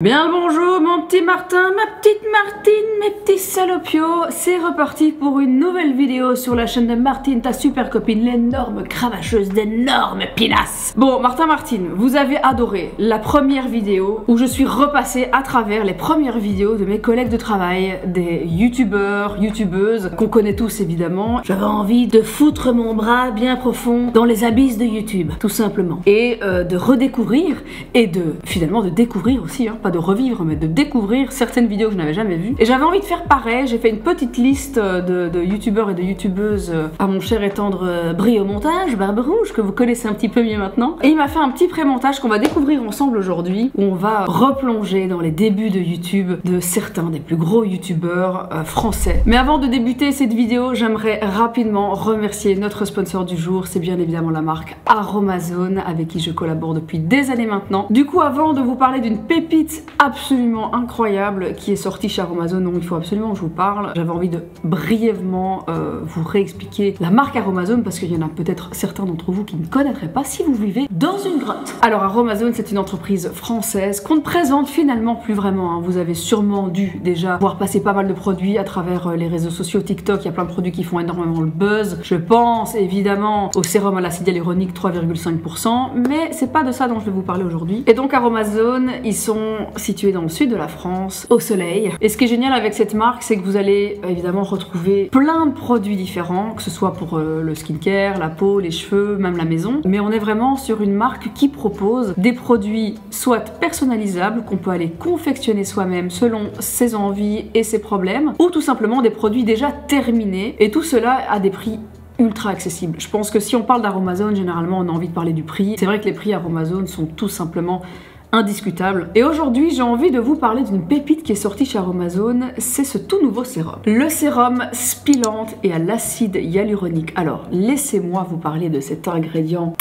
Bien le bonjour mon petit Martin, ma petite Martine, mes petits salopios, c'est reparti pour une nouvelle vidéo sur la chaîne de Martine, ta super copine, l'énorme cravacheuse d'énormes pinasses. Bon Martine, vous avez adoré la première vidéo où je suis repassée à travers les premières vidéos de mes collègues de travail, des youtubeurs, youtubeuses, qu'on connaît tous évidemment. J'avais envie de foutre mon bras bien profond dans les abysses de YouTube, tout simplement. Et de redécouvrir et finalement de découvrir aussi, hein, pas de revivre mais de découvrir certaines vidéos que je n'avais jamais vues. Et j'avais envie de faire pareil, j'ai fait une petite liste de youtubeurs et de youtubeuses à mon cher et tendre Brie au montage, Barbe Rouge, que vous connaissez un petit peu mieux maintenant. Et il m'a fait un petit pré-montage qu'on va découvrir ensemble aujourd'hui, où on va replonger dans les débuts de YouTube de certains des plus gros youtubeurs français. Mais avant de débuter cette vidéo, j'aimerais rapidement remercier notre sponsor du jour, c'est bien évidemment la marque Aromazone, avec qui je collabore depuis des années maintenant. Du coup, avant de vous parler d'une pépite absolument incroyable qui est sortie chez Aromazone, dont il faut absolument que je vous parle, j'avais envie de brièvement vous réexpliquer la marque Aromazone, parce qu'il y en a peut-être certains d'entre vous qui ne connaîtraient pas si vous vivez dans une grotte. Alors Aromazone, c'est une entreprise française qu'on ne présente finalement plus vraiment, hein. Vous avez sûrement dû déjà voir passer pas mal de produits à travers les réseaux sociaux, TikTok, il y a plein de produits qui font énormément le buzz. Je pense évidemment au sérum à l'acide hyaluronique 3,5%, mais c'est pas de ça dont je vais vous parler aujourd'hui. Et donc Aromazone, ils sont situés dans le sud de la France, au soleil. Et ce qui est génial avec cette marque, c'est que vous allez évidemment retrouver plein de produits différents, que ce soit pour le skincare, la peau, les cheveux, même la maison. Mais on est vraiment sur une marque qui propose des produits soit personnalisables, qu'on peut aller confectionner soi-même selon ses envies et ses problèmes, ou tout simplement des produits déjà terminés. Et tout cela à des prix ultra accessible. Je pense que si on parle d'Aromazone, généralement on a envie de parler du prix. C'est vrai que les prix Aromazone sont tout simplement indiscutables. Et aujourd'hui, j'ai envie de vous parler d'une pépite qui est sortie chez Aromazone, c'est ce tout nouveau sérum. Le sérum Spilante et à l'acide hyaluronique. Alors, laissez-moi vous parler de cet ingrédient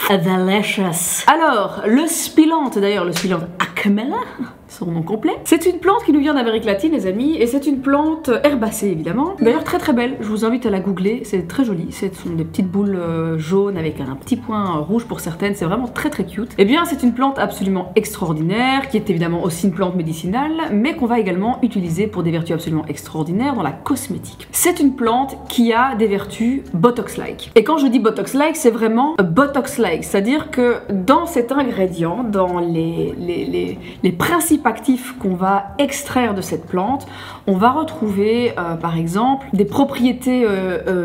delicious. Alors, le Spilante, d'ailleurs, le Spilante Acmella, son nom complet. C'est une plante qui nous vient d'Amérique latine, les amis, et c'est une plante herbacée évidemment. D'ailleurs très très belle, je vous invite à la googler, c'est très joli. Ce sont des petites boules jaunes avec un petit point rouge pour certaines, c'est vraiment très très cute. Et bien c'est une plante absolument extraordinaire, qui est évidemment aussi une plante médicinale, mais qu'on va également utiliser pour des vertus absolument extraordinaires dans la cosmétique. C'est une plante qui a des vertus Botox-like. Et quand je dis Botox-like, c'est vraiment Botox-like, c'est-à-dire que dans cet ingrédient, dans les principes actifs qu'on va extraire de cette plante, on va retrouver par exemple des propriétés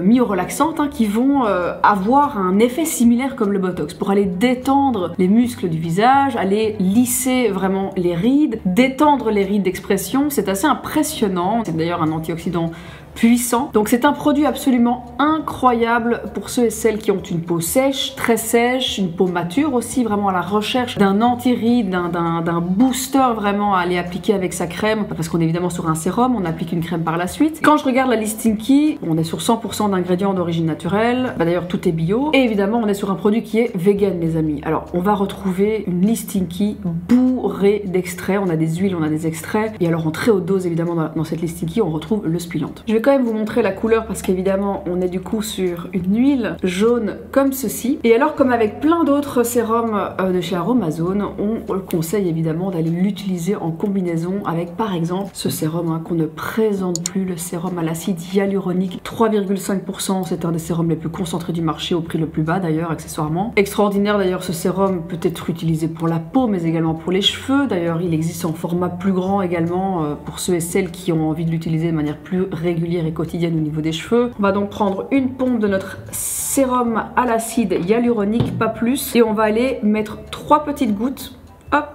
myorelaxantes, hein, qui vont avoir un effet similaire comme le Botox, pour aller détendre les muscles du visage, aller lisser vraiment les rides, détendre les rides d'expression. C'est assez impressionnant, c'est d'ailleurs un antioxydant puissant. Donc c'est un produit absolument incroyable pour ceux et celles qui ont une peau sèche, très sèche, une peau mature aussi, vraiment à la recherche d'un anti-ride, d'un booster vraiment à aller appliquer avec sa crème, parce qu'on est évidemment sur un sérum, on applique une crème par la suite. Quand je regarde la listing key, on est sur 100% d'ingrédients d'origine naturelle, d'ailleurs tout est bio, et évidemment on est sur un produit qui est vegan les amis. Alors on va retrouver une listing key bourrée d'extraits, on a des huiles, on a des extraits, et alors en très haute dose évidemment dans cette listing key on retrouve le Spilante. Je vais quand même vous montrer la couleur parce qu'évidemment on est du coup sur une huile jaune comme ceci. Et alors comme avec plein d'autres sérums de chez Aromazone, on le conseille évidemment d'aller l'utiliser en combinaison avec par exemple ce sérum, hein, qu'on ne présente plus, le sérum à l'acide hyaluronique 3,5%. C'est un des sérums les plus concentrés du marché, au prix le plus bas d'ailleurs accessoirement. Extraordinaire d'ailleurs, ce sérum peut être utilisé pour la peau mais également pour les cheveux. D'ailleurs il existe en format plus grand également pour ceux et celles qui ont envie de l'utiliser de manière plus régulière et quotidienne au niveau des cheveux. On va donc prendre une pompe de notre sérum à l'acide hyaluronique, pas plus, et on va aller mettre 3 petites gouttes, hop,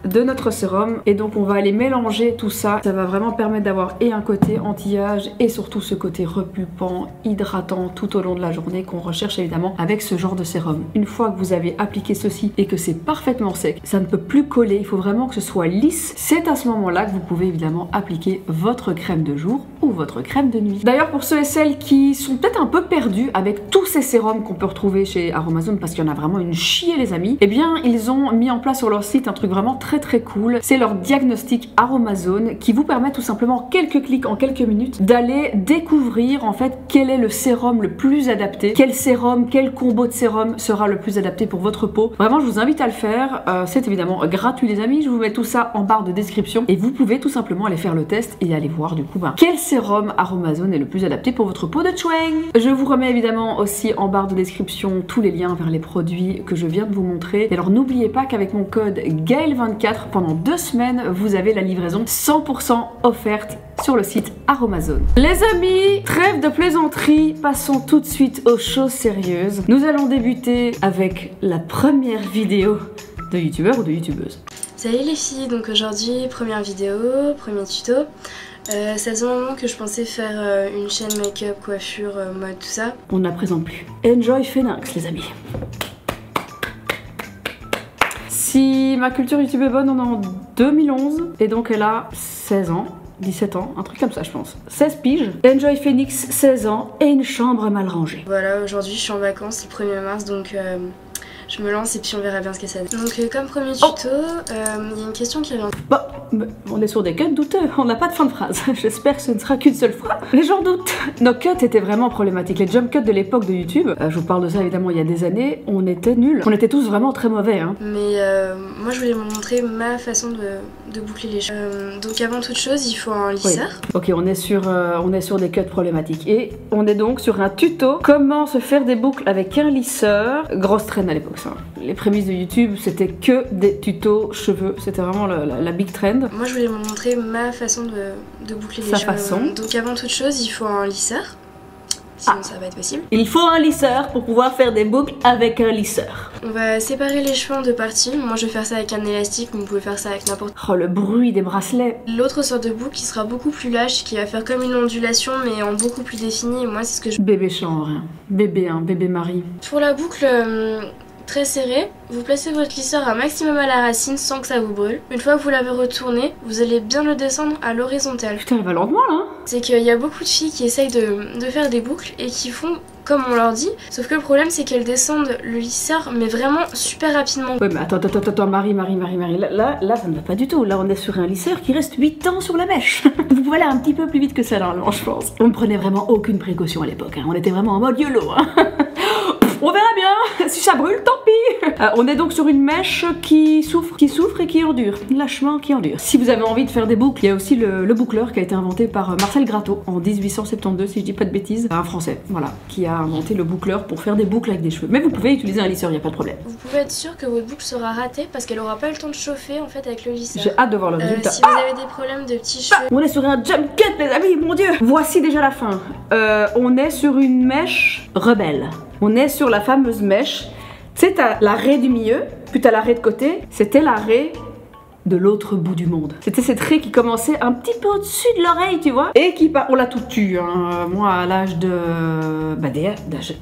de notre sérum, et donc on va aller mélanger tout ça. Ça va vraiment permettre d'avoir et un côté anti-âge et surtout ce côté repulpant, hydratant tout au long de la journée qu'on recherche évidemment avec ce genre de sérum. Une fois que vous avez appliqué ceci et que c'est parfaitement sec, ça ne peut plus coller, il faut vraiment que ce soit lisse. C'est à ce moment-là que vous pouvez évidemment appliquer votre crème de jour ou votre crème de nuit. D'ailleurs pour ceux et celles qui sont peut-être un peu perdus avec tous ces sérums qu'on peut retrouver chez Aromazone, parce qu'il y en a vraiment une chier les amis, eh bien ils ont mis en place sur leur site un truc vraiment très très cool, c'est leur diagnostic Aromazone qui vous permet tout simplement quelques clics en quelques minutes d'aller découvrir en fait quel est le sérum le plus adapté, quel sérum, quel combo de sérum sera le plus adapté pour votre peau. Vraiment, je vous invite à le faire, c'est évidemment gratuit les amis, je vous mets tout ça en barre de description et vous pouvez tout simplement aller faire le test et aller voir du coup quel sérum Aromazone est le plus adapté pour votre peau de chouing. Je vous remets évidemment aussi en barre de description tous les liens vers les produits que je viens de vous montrer. Et alors n'oubliez pas qu'avec mon code GAEL24, pendant 2 semaines, vous avez la livraison 100% offerte sur le site Aromazone. Les amis, trêve de plaisanterie, passons tout de suite aux choses sérieuses. Nous allons débuter avec la première vidéo de youtubeur ou de youtubeuse. Salut les filles, donc aujourd'hui première vidéo, premier tuto. Ça faisait un moment que je pensais faire une chaîne make-up, coiffure, mode, tout ça. On ne la présente plus. Enjoy Phoenix les amis. Si ma culture YouTube est bonne, on est en 2011 et donc elle a 16 ans. 17 ans, un truc comme ça je pense. 16 piges, Enjoy Phoenix, 16 ans et une chambre mal rangée. Voilà, aujourd'hui je suis en vacances, le 1er mars, donc je me lance et puis on verra bien ce que ça donne. Donc comme premier tuto, il y a une question qui revient. Bon, on est sur des cuts douteux, on n'a pas de fin de phrase. J'espère que ce ne sera qu'une seule fois. Les gens doutent. Nos cuts étaient vraiment problématiques. Les jump cuts de l'époque de YouTube, je vous parle de ça évidemment il y a des années, on était nuls. On était tous vraiment très mauvais. Hein. Mais moi je voulais vous montrer ma façon de boucler les cheveux. Donc avant toute chose, il faut un lisseur. Oui. Ok, on est sur des cuts problématiques. Et on est donc sur un tuto comment se faire des boucles avec un lisseur. Grosse traîne à l'époque. Les prémices de YouTube, c'était que des tutos cheveux. C'était vraiment la big trend. Moi, je voulais vous montrer ma façon de boucler les cheveux. Sa façon. Donc, avant toute chose, il faut un lisseur. Sinon, ça va être possible. Il faut un lisseur pour pouvoir faire des boucles avec un lisseur. On va séparer les cheveux en 2 parties. Moi, je vais faire ça avec un élastique, mais vous pouvez faire ça avec n'importe quoi. Oh, le bruit des bracelets. L'autre sorte de boucle qui sera beaucoup plus lâche, qui va faire comme une ondulation, mais en beaucoup plus définie. Et moi, c'est ce que je... Bébé chanvre, hein. Bébé Marie. Pour la boucle... très serré, vous placez votre lisseur un maximum à la racine sans que ça vous brûle. Une fois que vous l'avez retourné, vous allez bien le descendre à l'horizontale. Putain, elle va lentement là. C'est qu'il y a beaucoup de filles qui essayent de faire des boucles et qui font comme on leur dit, sauf que le problème c'est qu'elles descendent le lisseur mais vraiment super rapidement. Ouais mais attends, Marie, là ça ne va pas du tout. Là on est sur un lisseur qui reste 8 ans sur la mèche. Vous pouvez aller un petit peu plus vite que ça normalement je pense. On ne prenait vraiment aucune précaution à l'époque, hein. On était vraiment en mode YOLO. Hein. On verra bien, si ça brûle, tant pis. On est donc sur une mèche qui souffre et qui endure, lâchement qui endure. Si vous avez envie de faire des boucles, il y a aussi le boucleur qui a été inventé par Marcel Gratteau en 1872, si je dis pas de bêtises. Un français, voilà, qui a inventé le boucleur pour faire des boucles avec des cheveux. Mais vous pouvez utiliser un lisseur, il n'y a pas de problème. Vous pouvez être sûr que votre boucle sera ratée parce qu'elle aura pas eu le temps de chauffer en fait avec le lisseur. J'ai hâte de voir le résultat. Si vous avez des problèmes de petits cheveux... On est sur un jump cut les amis, mon dieu. Voici déjà la fin. On est sur une mèche rebelle. On est sur la fameuse mèche. C'est t'as l'arrêt du milieu, puis t'as l'arrêt de côté. C'était l'arrêt de l'autre bout du monde. C'était cette raie qui commençait un petit peu au-dessus de l'oreille, tu vois. Et qui on l'a tout tue, hein. Moi, à l'âge de... Bah,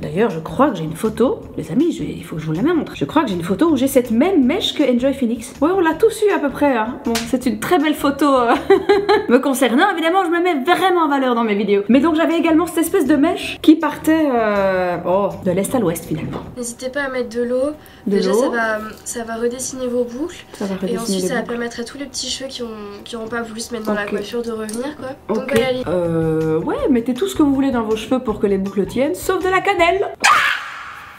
d'ailleurs, je crois que j'ai une photo. Les amis, il faut que je vous la montre. Je crois que j'ai une photo où j'ai cette même mèche que Enjoy Phoenix. Ouais, on l'a tous eu à peu près, hein. Bon, c'est une très belle photo me concernant. Évidemment, je me mets vraiment en valeur dans mes vidéos. Mais donc, j'avais également cette espèce de mèche qui partait de l'est à l'ouest, finalement. N'hésitez pas à mettre de l'eau. Déjà, ça va redessiner vos boucles. Ça va redessiner et ensuite, ça va boucles. permettre à tous les petits cheveux qui n'auront pas voulu se mettre dans la coiffure de revenir, quoi. Donc, okay. Ouais, mettez tout ce que vous voulez dans vos cheveux pour que les boucles tiennent, sauf de la cannelle.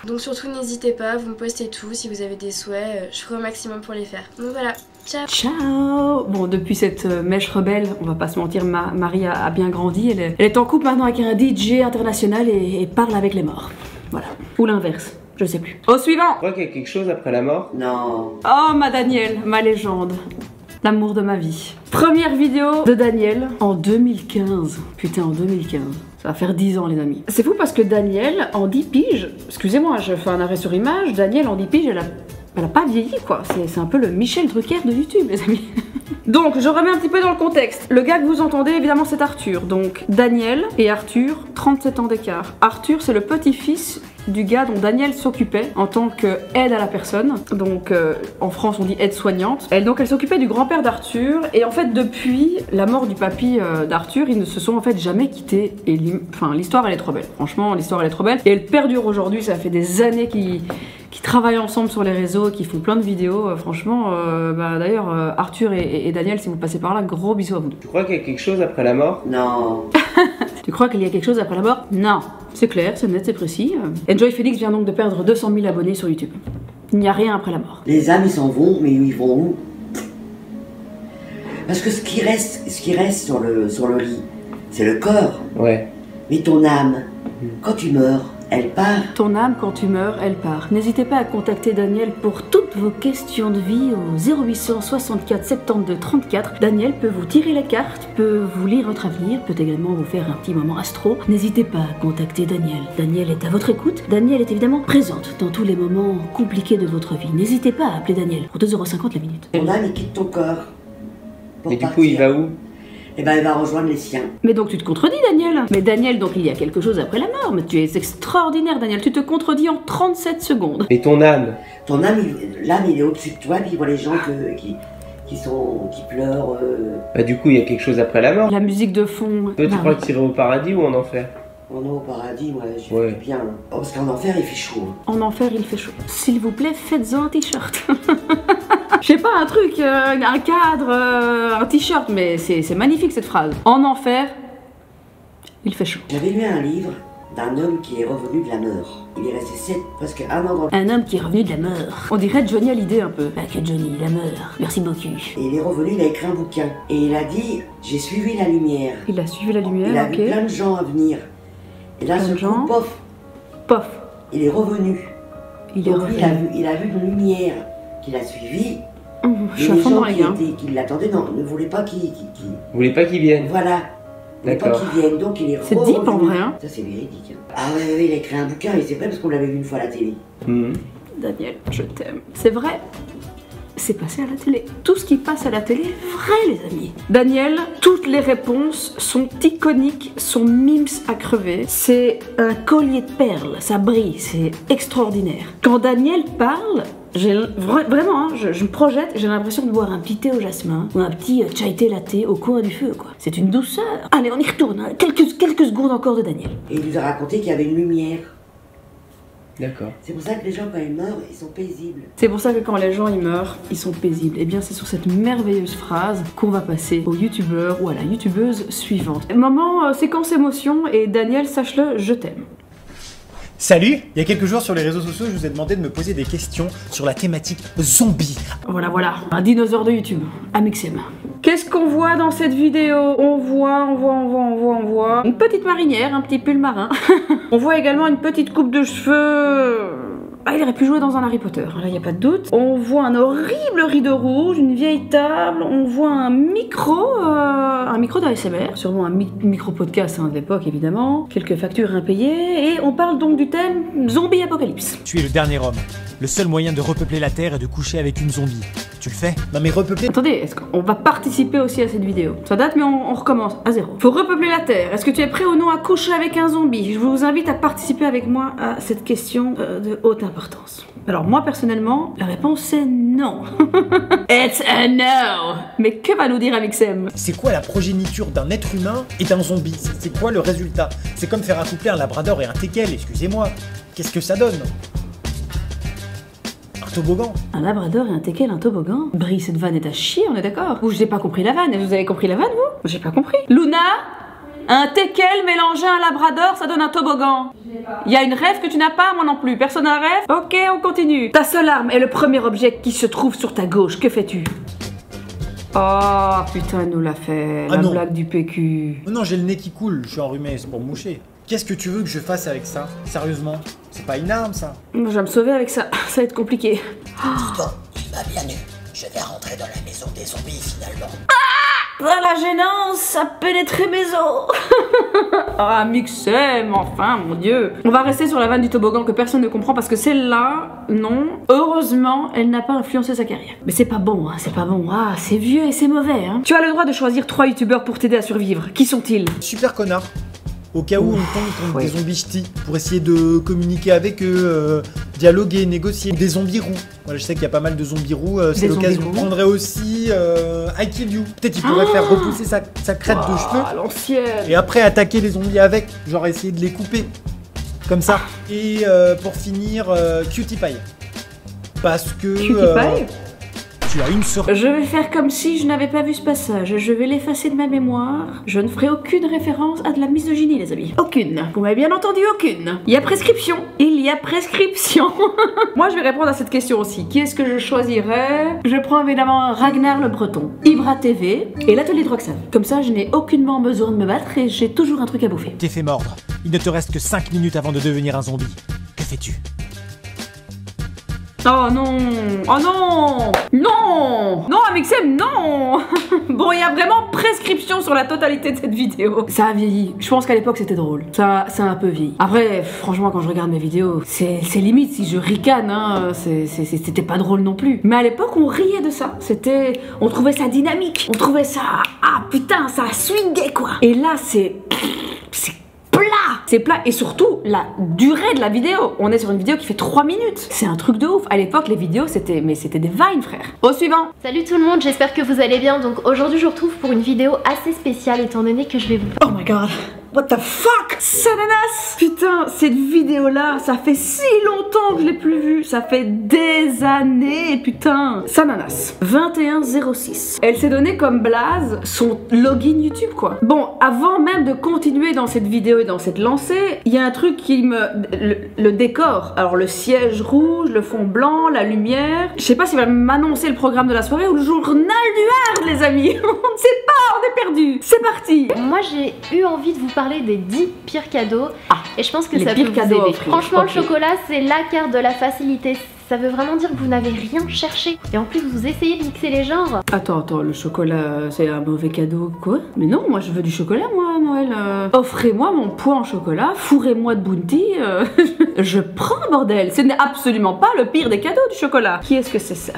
Donc surtout n'hésitez pas, vous me postez tout, si vous avez des souhaits, je ferai au maximum pour les faire. Donc voilà, ciao. Ciao. Bon, depuis cette mèche rebelle, on va pas se mentir, Marie a bien grandi, elle est en couple maintenant avec un DJ international et parle avec les morts. Voilà. Ou l'inverse. Je sais plus. Au suivant. Je crois qu'il y a quelque chose après la mort. Non. Oh, ma Danielle, ma légende. L'amour de ma vie. Première vidéo de Danielle en 2015. Putain, en 2015. Ça va faire 10 ans, les amis. C'est fou parce que Danielle, en 10 piges, excusez-moi, je fais un arrêt sur image, Danielle, en 10 piges, elle a pas vieilli, quoi. C'est un peu le Michel Drucker de YouTube, les amis. Donc, je remets un petit peu dans le contexte. Le gars que vous entendez, évidemment, c'est Arthur. Donc, Danielle et Arthur, 37 ans d'écart. Arthur, c'est le petit-fils du gars dont Danielle s'occupait en tant qu'aide à la personne. Donc, en France, on dit aide-soignante. Donc, elle s'occupait du grand-père d'Arthur. Et en fait, depuis la mort du papy d'Arthur, ils ne se sont en fait jamais quittés. Et enfin, l'histoire, elle est trop belle. Franchement, l'histoire, elle est trop belle. Et elle perdure aujourd'hui. Ça fait des années qu'ils qui travaillent ensemble sur les réseaux, qui font plein de vidéos. Franchement, d'ailleurs, Arthur et Daniel, si vous passez par là, gros bisous à vous deux. Tu crois qu'il y a quelque chose après la mort? Non. Tu crois qu'il y a quelque chose après la mort? Non. C'est clair, c'est net, c'est précis. Enjoy Phoenix vient donc de perdre 200 000 abonnés sur YouTube. Il n'y a rien après la mort. Les âmes, ils s'en vont, mais ils vont où? Parce que ce qui reste sur le lit, c'est le corps. Ouais. Mais ton âme, quand tu meurs, elle part. Ton âme, quand tu meurs, elle part. N'hésitez pas à contacter Daniel pour toutes vos questions de vie au 0800 64 72 34. Daniel peut vous tirer la carte, peut vous lire votre avenir, peut également vous faire un petit moment astro. N'hésitez pas à contacter Daniel. Daniel est à votre écoute. Daniel est évidemment présente dans tous les moments compliqués de votre vie. N'hésitez pas à appeler Daniel pour 2,50 € la minute. Ton âme, il quitte ton corps. Mais du coup, il va où? Eh ben, il va rejoindre les siens. Mais donc tu te contredis, Daniel. Mais Daniel, donc il y a quelque chose après la mort. Mais tu es extraordinaire, Daniel. Tu te contredis en 37 secondes. Et ton âme? Ton âme, l'âme, il est au-dessus de toi, puis il voit les gens qui pleurent. Bah du coup, il y a quelque chose après la mort. La musique de fond. Toi, tu crois que tu irais au paradis ou en enfer? On est au paradis, ouais, je Ouais. fais bien. Oh, parce qu'en enfer, il fait chaud. En enfer, il fait chaud. S'il vous plaît, faites-en un t-shirt. Je sais pas, un truc, un cadre, un t-shirt, mais c'est magnifique cette phrase. En enfer, il fait chaud. J'avais lu un livre d'un homme qui est revenu de la mort. Il est resté presque un an dans Un homme qui est revenu de la mort. On dirait Johnny Hallyday un peu. Bah que Johnny, la mort. Merci beaucoup. Et il est revenu, il a écrit un bouquin. Et il a dit, j'ai suivi la lumière. Il a suivi la Il a lumière, vu plein de gens à venir. Et là, Plein ce de gens. coup, pof, Pof. il est revenu. Il est Donc, revenu. il a vu une lumière qu'il a suivie. Je suis Et à les fond gens dans les gars. qui l'attendaient, non, ne voulaient pas qu'il... Vous voulez pas qu'il vienne? Voilà. Ne voulaient pas D'accord. qu'il vienne, donc il est C'est deep en vrai, hein. Ça, c'est véridique. Hein. Ah ouais, il a écrit un bouquin, et c'est vrai parce qu'on l'avait vu une fois à la télé. Daniel, je t'aime. C'est vrai. C'est passé à la télé. Tout ce qui passe à la télé est vrai, les amis. Daniel, toutes les réponses sont iconiques, sont mimes à crever. C'est un collier de perles, ça brille, c'est extraordinaire. Quand Daniel parle, vraiment, hein, je me projette, j'ai l'impression de boire un petit thé au jasmin ou un petit chai thé latte au coin du feu, quoi. C'est une douceur. Allez, on y retourne. Hein. Quelques secondes encore de Daniel. Et il nous a raconté qu'il y avait une lumière. D'accord. C'est pour ça que les gens, quand ils meurent, ils sont paisibles. C'est pour ça que quand les gens ils meurent, ils sont paisibles. Et bien c'est sur cette merveilleuse phrase qu'on va passer au youtubeur ou à la youtubeuse suivante. Moment séquence émotion et Daniel, sache-le, je t'aime. Salut! Il y a quelques jours sur les réseaux sociaux, je vous ai demandé de me poser des questions sur la thématique zombie. Voilà, un dinosaure de YouTube, Amixem. Qu'est-ce qu'on voit dans cette vidéo? On voit une petite marinière, un petit pull marin. On voit également une petite coupe de cheveux. Ah, il aurait pu jouer dans un Harry Potter, là il n'y a pas de doute. On voit un horrible rideau rouge, une vieille table, on voit un micro d'ASMR, sûrement un micro-podcast de l'époque évidemment, quelques factures impayées, et on parle donc du thème zombie apocalypse. Tu es le dernier homme. Le seul moyen de repeupler la Terre est de coucher avec une zombie. Tu le fais? Non mais repeupler... Attendez, est-ce qu'on va participer aussi à cette vidéo? Ça date mais on recommence à zéro. Faut repeupler la Terre. Est-ce que tu es prêt ou non à coucher avec un zombie? Je vous invite à participer avec moi à cette question de haute importance. Alors moi personnellement, la réponse c'est non. It's a no. Mais que va nous dire Amixem? C'est quoi la progéniture d'un être humain et d'un zombie? C'est quoi le résultat? C'est comme faire accoupler un labrador et un teckel, excusez-moi. Qu'est-ce que ça donne? Un toboggan? Un labrador et un teckel, un toboggan? Brie, cette vanne est à chier, on est d'accord? Ou j'ai pas compris la vanne? Vous avez compris la vanne, vous? J'ai pas compris. Luna? Un teckel mélangé à un labrador, ça donne un toboggan. Il y a une rêve que tu n'as pas, moi non plus. Personne n'a un rêve? Ok, on continue. Ta seule arme est le premier objet qui se trouve sur ta gauche. Que fais-tu? Oh putain, elle nous l'a fait. Ah la non. blague du PQ. Non, j'ai le nez qui coule, je suis enrhumé, c'est pour me moucher. Qu'est-ce que tu veux que je fasse avec ça? Sérieusement? C'est pas une arme, ça? Je vais me sauver avec ça. Ça va être compliqué. Dis-toi, il m'a bien eu. Je vais rentrer dans la maison des zombies, finalement. Ah, la gênance a pénétré mes os. Ah, Mixem, enfin, mon dieu. On va rester sur la vanne du toboggan que personne ne comprend parce que celle-là, non. Heureusement, elle n'a pas influencé sa carrière. Mais c'est pas bon, hein, c'est pas bon. Ah, c'est vieux et c'est mauvais, hein. Tu as le droit de choisir 3 youtubeurs pour t'aider à survivre. Qui sont-ils? Super connard. Au cas où on tombe contre ouais. des zombies ch'tis, pour essayer de communiquer avec eux, dialoguer, négocier. Ou des zombies roux. Voilà, je sais qu'il y a pas mal de zombies roux, c'est Des l'occasion. zombies Je roux. prendrais aussi I Kill You. Peut-être il pourrait faire repousser sa crête de cheveux. Ah, l'ancienne. Et après attaquer les zombies avec, genre essayer de les couper. Comme ça. Et pour finir, Cutie Pie. parce que... PewDiePie tu as une sœur. Je vais faire comme si je n'avais pas vu ce passage. Je vais l'effacer de ma mémoire. Je ne ferai aucune référence à de la misogynie, les amis. Aucune. Vous m'avez bien entendu, aucune. Il y a prescription. Il y a prescription. Moi, je vais répondre à cette question aussi. Qui est-ce que je choisirais? Je prends évidemment Ragnar le Breton, Ibra TV et l'atelier de Roxane. Comme ça, je n'ai aucunement besoin de me battre et j'ai toujours un truc à bouffer. T'es fait mordre. Il ne te reste que 5 minutes avant de devenir un zombie. Que fais-tu? Oh non! Oh non! Non! Non, Amixem, non! Bon, il y a vraiment prescription sur la totalité de cette vidéo. Ça a vieilli. Je pense qu'à l'époque, c'était drôle. Ça a un peu vieilli. Après, franchement, quand je regarde mes vidéos, c'est limite si je ricane, hein. C'était pas drôle non plus. Mais à l'époque, on riait de ça. On trouvait ça dynamique. On trouvait ça... Ah, putain, ça swingait, quoi. Et là, c'est plat! C'est plat et surtout la durée de la vidéo. On est sur une vidéo qui fait 3 minutes. C'est un truc de ouf. À l'époque, les vidéos, c'était des vines, frère. Au suivant. Salut tout le monde, j'espère que vous allez bien. Donc aujourd'hui, je vous retrouve pour une vidéo assez spéciale étant donné que je vais vous... Oh my god. What the fuck? Sananas! Putain, cette vidéo-là, ça fait si longtemps que je l'ai plus vue. Ça fait des années, putain. Sananas. 2106. Elle s'est donnée comme blaze son login YouTube, quoi. Bon, avant même de continuer dans cette vidéo et dans cette lancée, il y a un truc qui me... Le décor. Alors, le siège rouge, le fond blanc, la lumière. Je sais pas s'il va m'annoncer le programme de la soirée ou le journal du Hard, les amis. On ne sait pas, on est perdu. C'est parti. Moi, j'ai eu envie de vous parler des 10 pires cadeaux et je pense que les ça peut pires vous cadeaux à aider. offrir. Franchement, Okay. le chocolat, c'est la carte de la facilité. Ça veut vraiment dire que vous n'avez rien cherché. Et en plus, vous essayez de mixer les genres. Attends, le chocolat, c'est un mauvais cadeau, quoi? Mais non, moi je veux du chocolat, moi, à Noël. Offrez-moi mon poids en chocolat, fourrez-moi de Bounty. Je prends, bordel. Ce n'est absolument pas le pire des cadeaux du chocolat. Qui est-ce que c'est ça?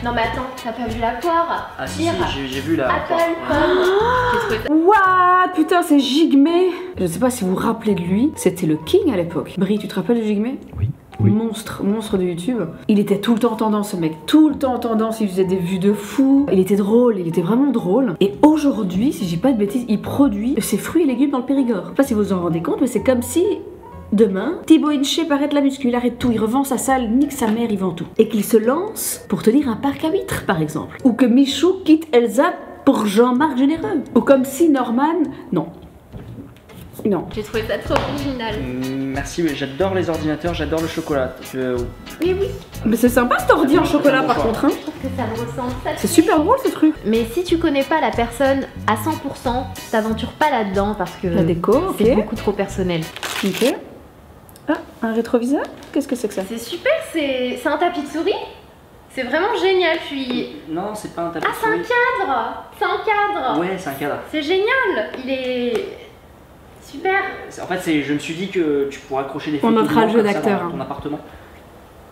Non mais attends, t'as pas vu la poire? Ah si, Pire. j'ai vu la... Apple pomme. J'ai trouvé ça. What? Putain, c'est Jigmé. Je sais pas si vous vous rappelez de lui. C'était le king à l'époque. Brie, tu te rappelles de Jigmé? Oui. Monstre de YouTube. Il était tout le temps tendance, ce mec. Tout le temps tendance, il faisait des vues de fou. Il était drôle, il était vraiment drôle. Et aujourd'hui, si j'ai pas de bêtises, il produit ses fruits et légumes dans le Périgord. Je sais pas si vous vous en rendez compte, mais c'est comme si... Demain, Thibaut Inché paraît de la muscu, il arrête tout, il revend sa salle, nique sa mère, il vend tout. Et qu'il se lance pour tenir un parc à huîtres, par exemple. Ou que Michou quitte Elsa pour Jean-Marc Généreux. Ou comme si Norman... Non. Non. J'ai trouvé ça trop original. Merci, mais j'adore les ordinateurs, j'adore le chocolat. Mais oui, Mais c'est sympa cet ordi en chocolat par contre, hein. je trouve que ça me ressemble. C'est super drôle ce truc. Mais si tu connais pas la personne à 100%, t'aventures pas là-dedans parce que La déco, ok. c'est beaucoup trop personnel. Ok. Ah, un rétroviseur? Qu'est-ce que c'est que ça? C'est super, c'est un tapis de souris. C'est vraiment génial, puis... Non, c'est pas un tapis Ah, c'est un cadre. C'est un cadre. Ouais, c'est un cadre. C'est génial. Il est... super. En fait, je me suis dit que tu pourrais accrocher des On photos notera le de jeu moi comme ça d'acteur, dans ton hein. appartement.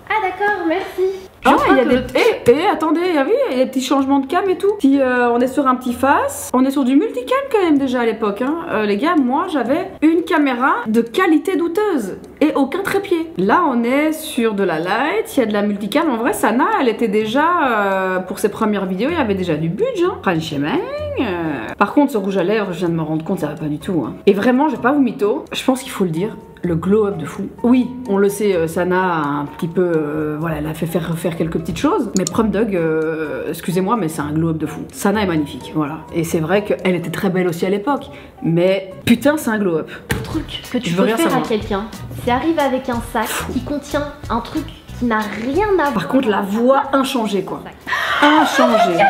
Ah d'accord, merci. Je Ah, crois il y a que des... attendez, il y a vu, il y a des petits changements de cam et tout. Puis, on est sur un petit face. On est sur du multicam quand même déjà à l'époque, hein. Les gars, moi j'avais une caméra de qualité douteuse et aucun trépied. Là, on est sur de la light, il y a de la multicam. En vrai, Sana, elle était déjà, pour ses premières vidéos, il y avait déjà du budget, hein. Franchement. Par contre, ce rouge à lèvres, je viens de me rendre compte, ça va pas du tout, hein. Et vraiment, je vais pas vous mytho, je pense qu'il faut le dire. Le glow-up de fou. Oui, on le sait, Sana a un petit peu... voilà, elle a fait refaire quelques petites choses. Mais Prom Dog, excusez-moi, mais c'est un glow-up de fou. Sana est magnifique, voilà. Et c'est vrai qu'elle était très belle aussi à l'époque. Mais putain, c'est un glow-up. le truc que tu Je veux peux rien faire à savoir. quelqu'un, c'est arriver avec un sac qui contient un truc qui n'a rien à voir. Par contre, la voix inchangée, quoi. Inchangée.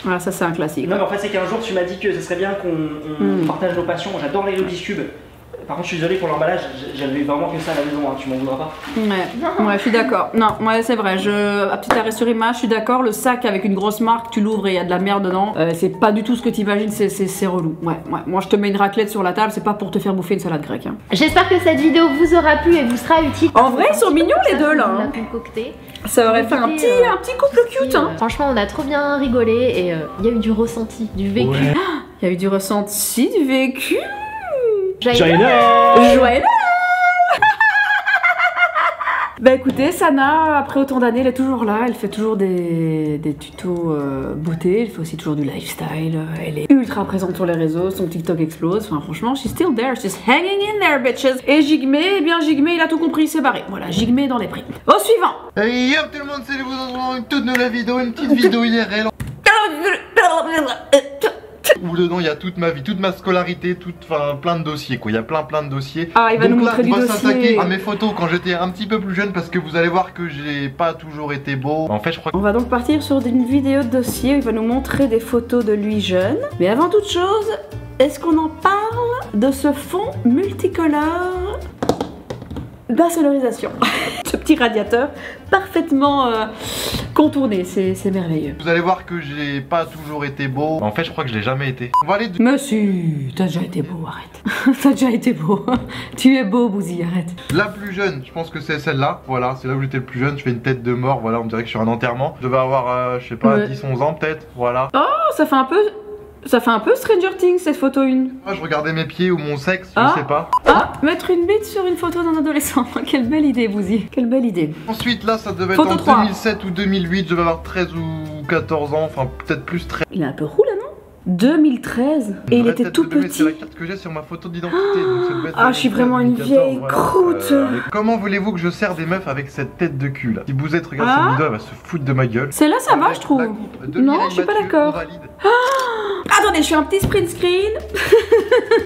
Voilà, ça c'est un classique. Non, mais en fait, c'est qu'un jour, tu m'as dit que ce serait bien qu'on partage nos passions. J'adore les Rubik's Cube. Par contre, je suis désolé pour l'emballage, j'avais vraiment que ça à la maison, hein. Tu m'en voudras pas. Ouais, je suis d'accord. Non, ouais, c'est vrai. À petit arrêt sur image, je suis d'accord. Le sac avec une grosse marque, tu l'ouvres et il y a de la merde dedans. C'est pas du tout ce que t'imagines, c'est relou. Ouais. Moi, je te mets une raclette sur la table, c'est pas pour te faire bouffer une salade grecque, hein. J'espère que cette vidéo vous aura plu et vous sera utile. En vrai, ils sont mignons les deux là, On a hein. concocté. Ça aurait fait un petit couple cute, hein. Franchement, on a trop bien rigolé et il y a eu du ressenti, du vécu. Ouais. Il y a eu du ressenti, du vécu. Joyeux Joyeux Bah écoutez, Sana, après autant d'années, elle est toujours là, elle fait toujours des tutos beauté, elle fait aussi toujours du lifestyle, elle est ultra présente sur les réseaux, son TikTok explose, enfin franchement, she's still there, she's hanging in there, bitches. Et Jigme, eh bien Jigme, il a tout compris, il s'est barré. Voilà, Jigme dans les prix. Au suivant. Hey yo tout le monde, c'est vous dans une toute nouvelle vidéo, une petite vidéo IRL. Où dedans il y a toute ma vie, toute ma scolarité, enfin plein de dossiers quoi, il y a plein de dossiers. Ah, il va donc nous là, montrer du dossier. On va s'attaquer à mes photos quand j'étais un petit peu plus jeune parce que vous allez voir que j'ai pas toujours été beau. En fait je crois que... On va donc partir sur une vidéo de dossier où il va nous montrer des photos de lui jeune. Mais avant toute chose, est-ce qu'on en parle de ce fond multicolore d'insonorisation? Ce petit radiateur parfaitement contourné, c'est merveilleux. Vous allez voir que j'ai pas toujours été beau. En fait je crois que je l'ai jamais été. On va aller de... Monsieur, t'as déjà été beau, arrête. T'as déjà été beau. Tu es beau, Bouzy, arrête. La plus jeune, je pense que c'est celle-là. Voilà, c'est là où j'étais le plus jeune. Je fais une tête de mort, voilà, on dirait que je suis un enterrement. Je devais avoir, je sais pas, 10-11 ans peut-être, voilà. Oh, ça fait un peu Stranger Things cette photo 1. Moi je regardais mes pieds ou mon sexe, je sais pas. Ah, mettre une bite sur une photo d'un adolescent. Quelle belle idée, Bouzy. Quelle belle idée. Ensuite là ça devait être en 2007 ou 2008, je devais avoir 13 ou 14 ans, enfin peut-être plus 13. Il est un peu roux là, non? 2013 et il était tout petit. C'est la carte que j'ai sur ma photo d'identité. Ah, je suis vraiment une vieille croûte. Comment voulez-vous que je sers des meufs avec cette tête de cul là? Si Bouzette regarde cette vidéo, elle va se foutre de ma gueule. Celle-là ça va, je trouve. Non, je suis pas d'accord. Attendez, je fais un petit sprint screen.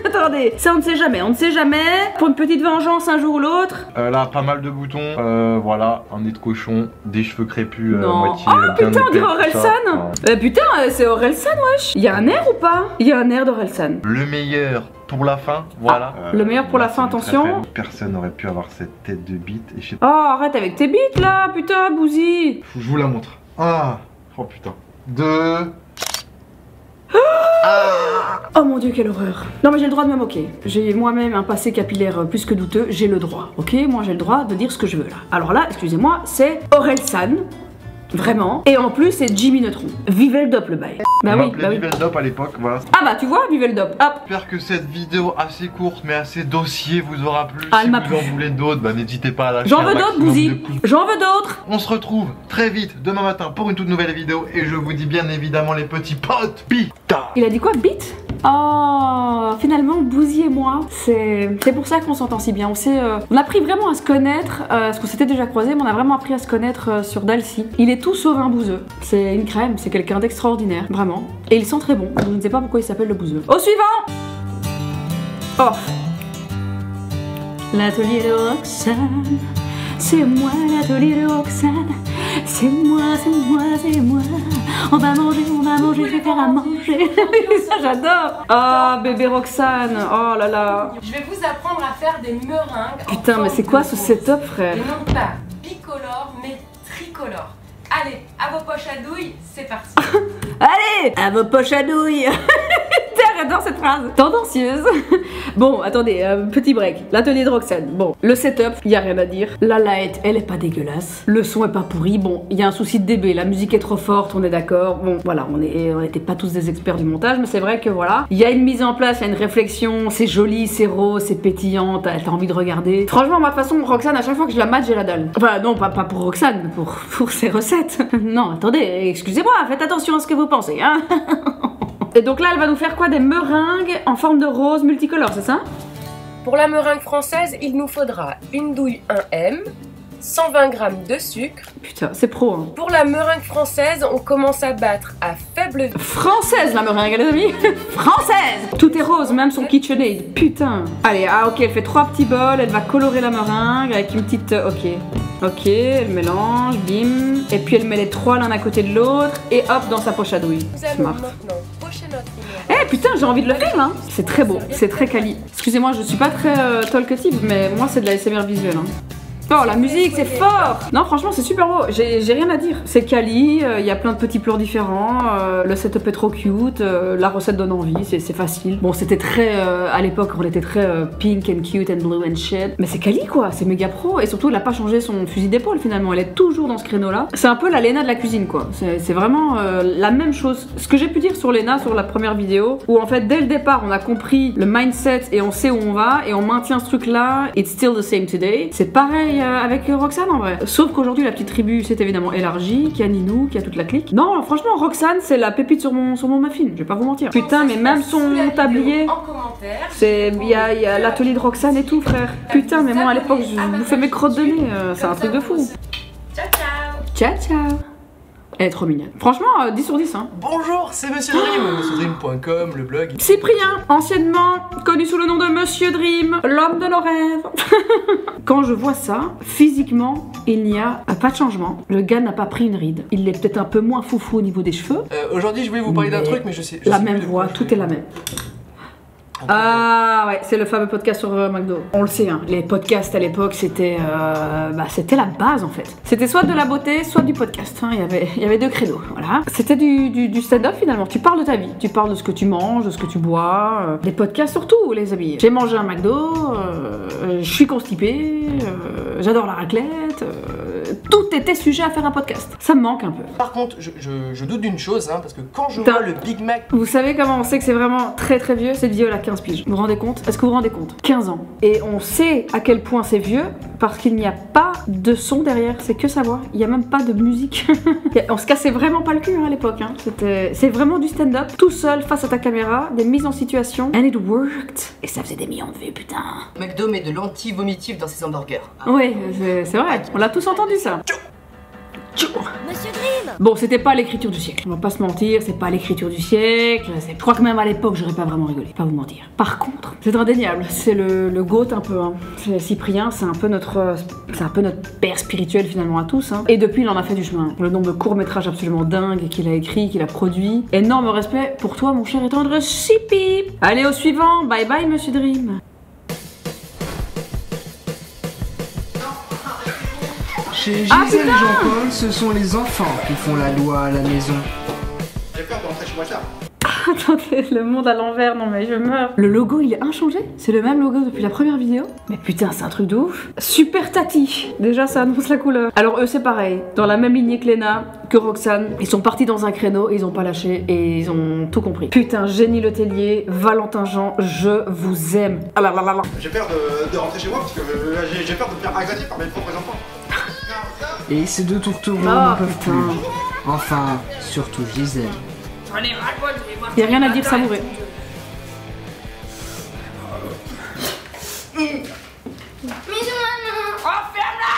Attendez, ça on ne sait jamais, on ne sait jamais. Pour une petite vengeance un jour ou l'autre. Là, pas mal de boutons. Voilà, un nez de cochon, des cheveux crépus moitié. Oh putain, on dirait Orelsan. Putain, c'est Orelsan, wesh. Il y a un air ou pas? Il y a un air d'Orelsan. Le meilleur pour la fin, voilà. Le meilleur pour la fin, attention. Personne n'aurait pu avoir cette tête de bite. Et je sais pas. Oh, arrête avec tes bites là, putain, Bouzy. Je vous la montre. Ah, oh putain. Oh mon dieu, quelle horreur. Non mais j'ai le droit de me moquer. J'ai moi-même un passé capillaire plus que douteux, j'ai le droit, ok? Moi j'ai le droit de dire ce que je veux là. Alors là, excusez-moi, c'est Orelsan. Vraiment. Et en plus, c'est Jimmy Neutron. Vive le dop le bail. Bah oui, Vive le dop à l'époque, voilà. Ah bah tu vois, vive le dop, hop. J'espère que cette vidéo assez courte mais assez dossier vous aura plu. Ah, si vous en voulez d'autres, bah n'hésitez pas à lâcher. J'en veux d'autres, Bouzy. J'en veux d'autres. On se retrouve très vite demain matin pour une toute nouvelle vidéo. Et je vous dis bien évidemment les petits potes, pita. Il a dit quoi, bite? Oh, finalement, Bouzy et moi, c'est pour ça qu'on s'entend si bien. On a appris vraiment à se connaître, parce qu'on s'était déjà croisés, mais on a vraiment appris à se connaître sur Dalcy. Il est tout sauf un bouseux. C'est une crème, c'est quelqu'un d'extraordinaire, vraiment. Et il sent très bon. Je ne sais pas pourquoi il s'appelle le bouseux. Au suivant. Oh. L'atelier de Roxane. C'est moi l'atelier de Roxane. C'est moi, c'est moi, c'est moi. On va manger, je vais faire à manger. Ça j'adore. Ah, bébé Roxane, oh là là. Je vais vous apprendre à faire des meringues. Putain, mais c'est quoi ce setup, frère? Et non pas bicolore, mais tricolore. Allez, à vos poches à douille, c'est parti. Allez, à vos poches à douille. J'adore cette phrase. Tendancieuse. Bon, attendez, petit break. L'atelier de Roxane. Bon, le setup, il y a rien à dire. La light, elle est pas dégueulasse. Le son est pas pourri. Bon, il y a un souci de dB. La musique est trop forte, on est d'accord. Bon, voilà, on était pas tous des experts du montage, mais c'est vrai que voilà. Il y a une mise en place, il y a une réflexion. C'est joli, c'est rose, c'est pétillant. T'as envie de regarder. Franchement, moi, de toute façon, Roxane, à chaque fois que je la mate, j'ai la dalle. Enfin, non, pas pour Roxane, pour ses recettes. Non, attendez, excusez-moi, faites attention à ce que vous pensez, hein. Et donc là, elle va nous faire quoi? Des meringues en forme de rose multicolore, c'est ça? Pour la meringue française, il nous faudra une douille 1M, 120 g de sucre. Putain, c'est pro, hein. Pour la meringue française, on commence à battre à faible... Française, la meringue, les amis. Française. Tout est rose, même son KitchenAid. Putain. Allez, ah ok, elle fait 3 petits bols, elle va colorer la meringue avec une petite... Ok, elle mélange, bim. Et puis elle met les 3 l'un à côté de l'autre. Et hop, dans sa poche à douille. Smart. Eh putain, j'ai envie de le faire là. C'est très beau, c'est très quali. Excusez-moi, je suis pas très talkative, mais moi c'est de la SMR visuelle. Hein. Oh, la musique, c'est fort! Non, franchement, c'est super beau. J'ai rien à dire. C'est quali, il y a plein de petits plans différents. Le setup est trop cute. La recette donne envie, c'est facile. Bon, c'était très. À l'époque, on était très pink and cute and blue and shit. Mais c'est quali, quoi. C'est méga pro. Et surtout, elle a pas changé son fusil d'épaule finalement. Elle est toujours dans ce créneau-là. C'est un peu la Lena de la cuisine, quoi. C'est vraiment la même chose. Ce que j'ai pu dire sur Lena, sur la première vidéo, où en fait, dès le départ, on a compris le mindset et on sait où on va et on maintient ce truc-là. It's still the same today. C'est pareil pareil avec Roxane en vrai. Sauf qu'aujourd'hui la petite tribu s'est évidemment élargie, qu'il y a Ninou, qu'il y a toute la clique. Non, franchement Roxane c'est la pépite sur mon muffin, je vais pas vous mentir. Putain, mais même son tablier, c'est il y a l'atelier de Roxane et tout frère. Putain, mais moi à l'époque je bouffais mes crottes de nez, c'est un truc de fou. Ciao ciao. Ciao ciao. Elle est trop mignonne. Franchement, 10 sur 10 hein. Bonjour, c'est Monsieur Dream, monsieurdream.com, le blog. Cyprien, anciennement connu sous le nom de Monsieur Dream, l'homme de nos rêves. Quand je vois ça, physiquement, il n'y a pas de changement. Le gars n'a pas pris une ride. Il est peut-être un peu moins foufou au niveau des cheveux. Aujourd'hui, je voulais vous parler d'un truc, mais je sais. La même voix, tout est la même. Ah ouais, c'est le fameux podcast sur McDo. On le sait, hein, les podcasts à l'époque c'était c'était la base en fait. C'était soit de la beauté, soit du podcast. Hein. Il y avait deux créneaux, voilà. C'était du stand-up finalement. Tu parles de ta vie, tu parles de ce que tu manges, de ce que tu bois. Des podcasts surtout, les amis. J'ai mangé un McDo, je suis constipée, j'adore la raclette. Tout était sujet à faire un podcast. Ça me manque un peu. Par contre, je doute d'une chose, hein, parce que quand je vois le Big Mac... Vous savez comment on sait que c'est vraiment très très vieux? C'est vieux à 15 piges. Vous vous rendez compte? Est-ce que vous vous rendez compte? 15 ans. Et on sait à quel point c'est vieux parce qu'il n'y a pas de son derrière. C'est que sa voix. Il n'y a même pas de musique. On se cassait vraiment pas le cul hein, à l'époque. Hein. C'est vraiment du stand-up, tout seul face à ta caméra, des mises en situation. And it worked. Et ça faisait des millions de vues, putain. McDo met de l'anti-vomitif dans ses hamburgers. Oui, c'est vrai. On l'a tous entendu ça. Monsieur Dream. Bon, c'était pas l'écriture du siècle. On va pas se mentir, c'est pas l'écriture du siècle. Je crois que même à l'époque, j'aurais pas vraiment rigolé, pas vous mentir. Par contre, c'est indéniable. C'est le GOAT un peu. Hein. Cyprien, c'est un peu notre père spirituel finalement à tous. Hein. Et depuis, il en a fait du chemin. Le nombre de courts-métrages absolument dingues qu'il a écrit, qu'il a produit. Énorme respect pour toi, mon cher et tendre Chippy. Allez, au suivant. Bye bye, Monsieur Dream. Chez Gisèle et Jean-Paul, ce sont les enfants qui font la loi à la maison. J'ai peur de rentrer chez moi tard. Attendez, le monde à l'envers, non mais je meurs. Le logo il est inchangé, c'est le même logo depuis la première vidéo. Mais putain, c'est un truc de ouf. Super Tati, déjà ça annonce la couleur. Alors eux c'est pareil, dans la même lignée que Léna, que Roxane, ils sont partis dans un créneau, ils ont pas lâché et ils ont tout compris. Putain, Génie Letellier, Valentin Jean, je vous aime. Ah là là là là. J'ai peur de rentrer chez moi parce que j'ai peur de me faire agresser par mes propres enfants. Et ces deux tourtereaux n'en peuvent plus. Enfin, surtout Gisèle. Y'a rien à dire, savouré. Bisous maman. Oh, ferme-la.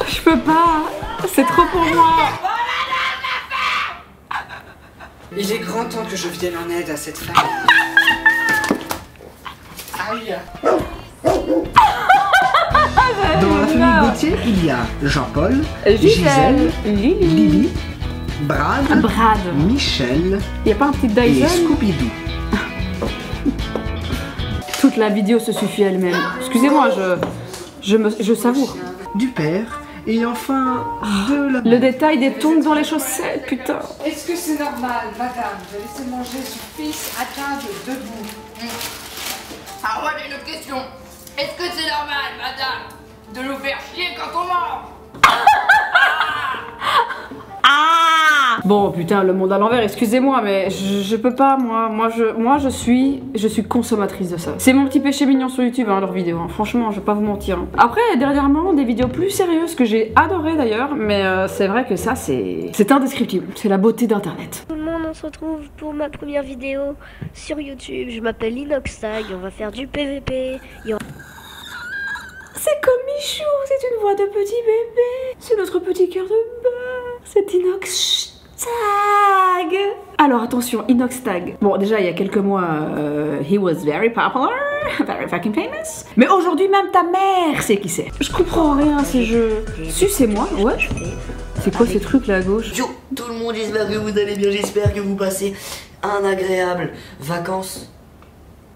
Je peux pas, c'est trop pour moi. Il est grand temps que je vienne en aide à cette femme. Aïe. Dans la famille Gauthier, il y a Jean-Paul, Gisèle, Lily, Brad, Michel y a pas un petit et Dyson? Scooby-Doo. Toute la vidéo se suffit elle-même. Excusez-moi, je savoure. Du père et enfin de la... Le détail des tongs dans les chaussettes, putain. Est-ce que c'est normal, madame, de laisser manger son fils à table debout? Ah ouais, mais une autre question. Est-ce que c'est normal, madame, de nous faire chier quand on mange? Bon putain, le monde à l'envers, excusez-moi, mais je peux pas, moi je suis consommatrice de ça. C'est mon petit péché mignon sur YouTube, hein, leurs vidéos, hein. Franchement, je vais pas vous mentir. Après, dernièrement, des vidéos plus sérieuses que j'ai adoré d'ailleurs, mais c'est vrai que ça, c'est indescriptible. C'est la beauté d'internet. Tout le monde, on se retrouve pour ma première vidéo sur YouTube. Je m'appelle Inoxtag, on va faire du PVP. C'est comme Michou, c'est une voix de petit bébé. C'est notre petit cœur de beurre. C'est Inoxtag. Alors attention, Inoxtag. Bon, déjà il y a quelques mois, he was very popular, very fucking famous. Mais aujourd'hui même ta mère sait qui c'est. Je comprends rien ces jeux. Sucez-moi, ouais. C'est quoi ces trucs là à gauche? Yo, tout le monde, j'espère que vous allez bien, j'espère que vous passez un agréable vacances.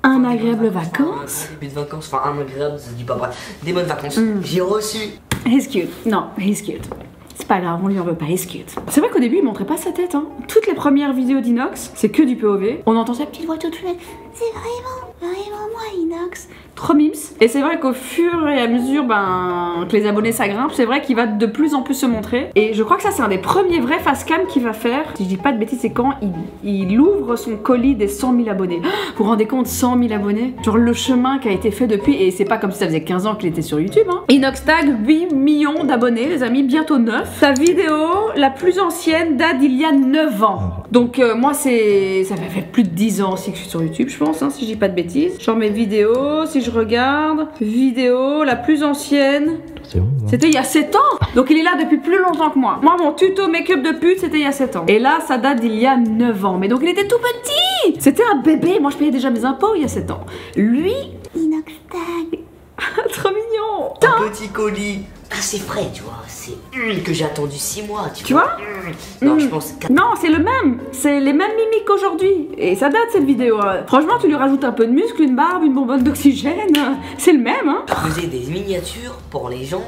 Un agréable vacances? Début de vacances, enfin un agréable, ça se dit pas vrai. Des bonnes vacances. J'ai reçu. He's cute. Non, he's cute. C'est pas grave, on lui en veut pas, he's cute. C'est vrai qu'au début, il montrait pas sa tête, hein. Toutes les premières vidéos d'Inox, c'est que du POV. On entend sa petite voix toute faite. C'est vraiment moi Inox. Trop mimes. Et c'est vrai qu'au fur et à mesure que les abonnés ça grimpe, c'est vrai qu'il va de plus en plus se montrer. Et je crois que ça c'est un des premiers vrais facecam qu'il va faire. Si je dis pas de bêtises, c'est quand il ouvre son colis des 100 000 abonnés. Vous vous rendez compte, 100 000 abonnés? Genre le chemin qui a été fait depuis, et c'est pas comme si ça faisait 15 ans qu'il était sur YouTube. Hein. Inoxtag, 8 millions d'abonnés, les amis, bientôt 9. Sa vidéo la plus ancienne date d'il y a 9 ans. Donc moi ça fait plus de 10 ans aussi que je suis sur YouTube, je pense, hein, si je dis pas de bêtises. Genre mes vidéos, si je regarde, vidéo la plus ancienne, c'était il y a 7 ans. Donc il est là depuis plus longtemps que moi. Moi mon tuto make-up de pute c'était il y a 7 ans. Et là ça date d'il y a 9 ans. Mais donc il était tout petit. C'était un bébé, moi je payais déjà mes impôts il y a 7 ans. Lui, Inoxtag. Trop mignon. Un petit colis assez frais, tu vois. C'est que j'ai attendu 6 mois, tu vois. Non, je pense... Non, c'est le même. C'est les mêmes mimiques qu'aujourd'hui. Et ça date cette vidéo. Franchement, tu lui rajoutes un peu de muscle, une barbe, une bonbonne d'oxygène. C'est le même, hein. Je faisais des miniatures pour les gens.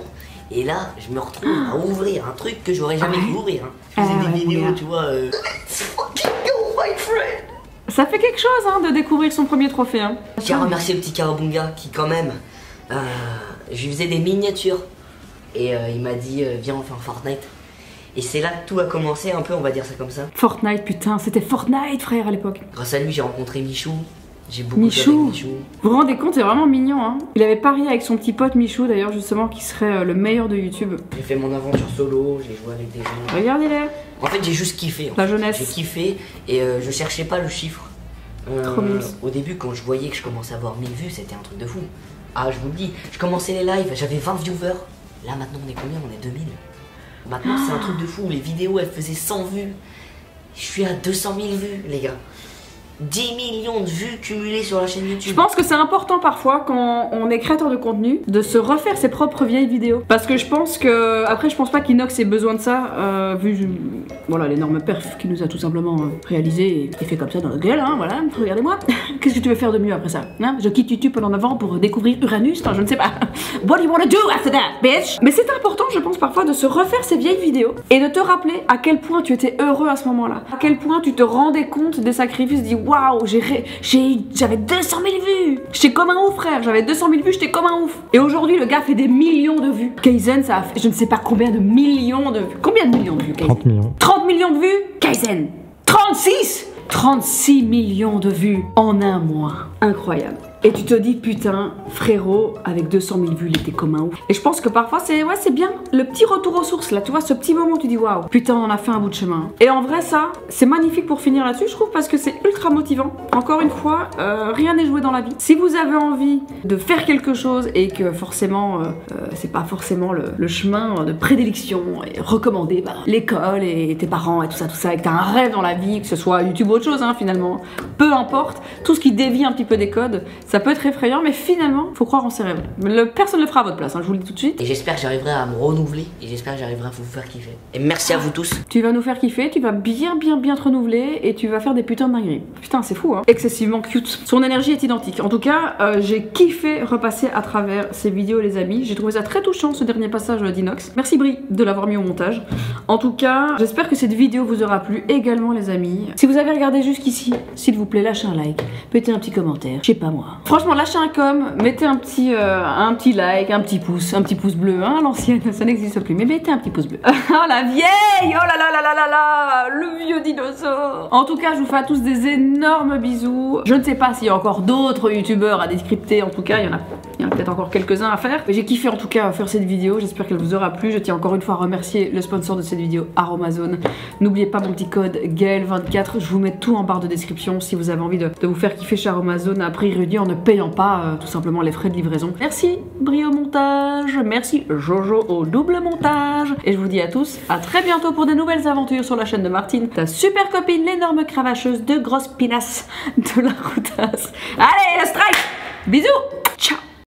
Et là, je me retrouve à ouvrir un truc que j'aurais jamais pu ouvrir. Hein. Je faisais des vidéos, tu vois. Let's fucking go, my friend. Ça fait quelque chose, hein, de découvrir son premier trophée. Hein. Je tiens à remercier le petit Karabunga qui, quand même, je lui faisais des miniatures. Et il m'a dit, viens, on fait un Fortnite. Et c'est là que tout a commencé, un peu, on va dire ça comme ça. Fortnite, putain, c'était Fortnite, frère, à l'époque. Grâce à lui, j'ai rencontré Michou. J'ai beaucoup Michou. joué avec Michou. Vous vous rendez compte, c'est vraiment mignon, hein. Il avait parié avec son petit pote Michou, d'ailleurs, justement, qui serait le meilleur de YouTube. J'ai fait mon aventure solo, j'ai joué avec des gens. Regardez-les. En fait, j'ai juste kiffé. La jeunesse. J'ai kiffé et je cherchais pas le chiffre. Trop mignon. Au début, quand je voyais que je commençais à avoir 1000 vues, c'était un truc de fou. Ah, je vous le dis, je commençais les lives, j'avais 20 viewers. Là, maintenant, on est combien? On est 2000. Maintenant, c'est un truc de fou. Les vidéos, elles faisaient 100 vues. Je suis à 200 000 vues, les gars. 10 millions de vues cumulées sur la chaîne YouTube. Je pense que c'est important parfois quand on est créateur de contenu de se refaire ses propres vieilles vidéos. Parce que je pense que, après je pense pas qu'Inox ait besoin de ça, vu voilà, l'énorme perf qu'il nous a tout simplement réalisé et fait comme ça dans la gueule, hein, voilà, regardez-moi. Qu'est-ce que tu veux faire de mieux après ça, hein? Je quitte YouTube pendant 9 ans pour découvrir Uranus, enfin je ne sais pas. What do you wanna do after that, bitch? Mais c'est important, je pense parfois, de se refaire ses vieilles vidéos et de te rappeler à quel point tu étais heureux à ce moment-là. À quel point tu te rendais compte des sacrifices, dis waouh, j'avais 200 000 vues. J'étais comme un ouf, frère. J'avais 200 000 vues, j'étais comme un ouf. Et aujourd'hui, le gars fait des millions de vues. Kaizen, ça a fait je ne sais pas combien de millions de vues. Combien de millions de vues, Kaizen? 30 millions. 30 millions de vues, Kaizen. 36 millions de vues en un mois. Incroyable. Et tu te dis, putain, frérot, avec 200 000 vues, il était comme un ouf. Et je pense que parfois, c'est bien le petit retour aux sources, là, tu vois, ce petit moment où tu dis, waouh, putain, on a fait un bout de chemin. Et en vrai, ça, c'est magnifique pour finir là-dessus, je trouve, parce que c'est ultra motivant. Encore une fois, rien n'est joué dans la vie. Si vous avez envie de faire quelque chose et que forcément, c'est pas forcément le chemin de prédilection et recommandé par l'école et tes parents et tout ça, et que t'as un rêve dans la vie, que ce soit YouTube ou autre chose, hein, finalement, peu importe, tout ce qui dévie un petit peu des codes, ça peut être effrayant, mais finalement, faut croire en ses rêves. Personne ne le fera à votre place, hein, je vous le dis tout de suite. Et j'espère que j'arriverai à me renouveler, et j'espère que j'arriverai à vous faire kiffer. Et merci à vous tous. Tu vas nous faire kiffer, tu vas bien te renouveler, et tu vas faire des putains de dingueries. Putain, c'est fou, hein. Excessivement cute. Son énergie est identique. En tout cas, j'ai kiffé repasser à travers ces vidéos, les amis. J'ai trouvé ça très touchant, ce dernier passage d'Inox. Merci Brie de l'avoir mis au montage. En tout cas, j'espère que cette vidéo vous aura plu également, les amis. Si vous avez regardé jusqu'ici, s'il vous plaît, lâchez un like, mettez un petit commentaire, je sais pas moi. Franchement, lâchez un com, mettez un petit like, un petit pouce bleu, hein, l'ancienne, ça n'existe plus, mais mettez un petit pouce bleu. Oh la vieille, oh là là là là là là, le vieux dinosaure. En tout cas, je vous fais à tous des énormes bisous. Je ne sais pas s'il y a encore d'autres youtubeurs à décrypter, en tout cas, il y en a peut-être encore quelques-uns à faire. J'ai kiffé en tout cas faire cette vidéo, j'espère qu'elle vous aura plu. Je tiens encore une fois à remercier le sponsor de cette vidéo, Aromazone. N'oubliez pas mon petit code Gaël24, je vous mets tout en barre de description si vous avez envie de vous faire kiffer chez Aromazone à prix réduit en ne payant pas tout simplement les frais de livraison. Merci Brie au montage, merci Jojo au double montage, et je vous dis à tous à très bientôt pour de nouvelles aventures sur la chaîne de Martine, ta super copine, l'énorme cravacheuse de grosses pinasses de la routasse. Allez, le strike, bisous, ciao.